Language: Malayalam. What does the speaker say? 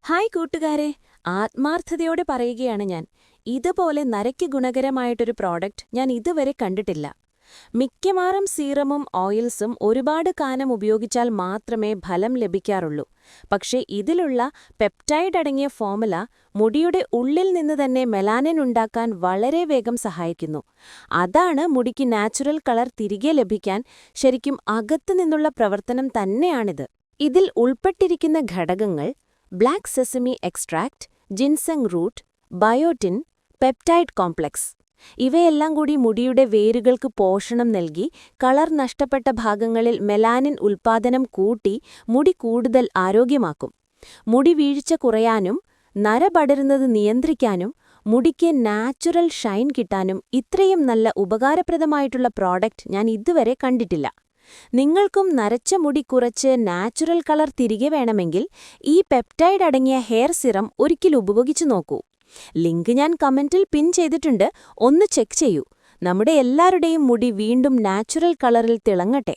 ഹായ് കൂട്ടുകാരെ, ആത്മാർത്ഥതയോടെ പറയുകയാണ് ഞാൻ. ഇതുപോലെ നരയ്ക്ക് ഗുണകരമായിട്ടൊരു പ്രോഡക്റ്റ് ഞാൻ ഇതുവരെ കണ്ടിട്ടില്ല. മിക്കവാറും സീറമും ഓയിൽസും ഒരുപാട് കാലം ഉപയോഗിച്ചാൽ മാത്രമേ ഫലം ലഭിക്കാറുള്ളൂ. പക്ഷേ ഇതിലുള്ള പെപ്റ്റൈഡ് അടങ്ങിയ ഫോമുല മുടിയുടെ ഉള്ളിൽ നിന്ന് തന്നെ മെലാനിൻ ഉണ്ടാക്കാൻ വളരെ വേഗം സഹായിക്കുന്നു. അതാണ് മുടിക്ക് നാച്ചുറൽ കളർ തിരികെ ലഭിക്കാൻ ശരിക്കും അകത്തു നിന്നുള്ള പ്രവർത്തനം തന്നെയാണിത്. ഇതിൽ ഉൾപ്പെട്ടിരിക്കുന്ന ഘടകങ്ങൾ black sesame extract, ginseng root, biotin, peptide complex. ഇവയെല്ലാം കൂടി മുടിയുടെ വേരുകൾക്ക് പോഷണം നൽകി കളർ നഷ്ടപ്പെട്ട ഭാഗങ്ങളിൽ മെലാനിൻ ഉൽപ്പാദനം കൂട്ടി മുടി കൂടുതൽ ആരോഗ്യമാക്കും. മുടി വീഴ്ച കുറയാനും നര പടരുന്നത് നിയന്ത്രിക്കാനും മുടിക്ക് നാച്ചുറൽ ഷൈൻ കിട്ടാനും ഇത്രയും നല്ല ഉപകാരപ്രദമായിട്ടുള്ള പ്രോഡക്റ്റ് ഞാൻ ഇതുവരെ കണ്ടിട്ടില്ല. നിങ്ങൾക്കും നരച്ച മുടി കുറച്ച് നാച്ചുറൽ കളർ തിരികെ വേണമെങ്കിൽ ഈ പെപ്റ്റൈഡ് അടങ്ങിയ ഹെയർ സിറം ഒരിക്കൽ ഉപയോഗിച്ചു നോക്കൂ. ലിങ്ക് ഞാൻ കമന്റിൽ പിൻ ചെയ്തിട്ടുണ്ട്, ഒന്ന് ചെക്ക് ചെയ്യൂ. നമ്മുടെ എല്ലാവരുടെയും മുടി വീണ്ടും നാച്ചുറൽ കളറിൽ തിളങ്ങട്ടെ.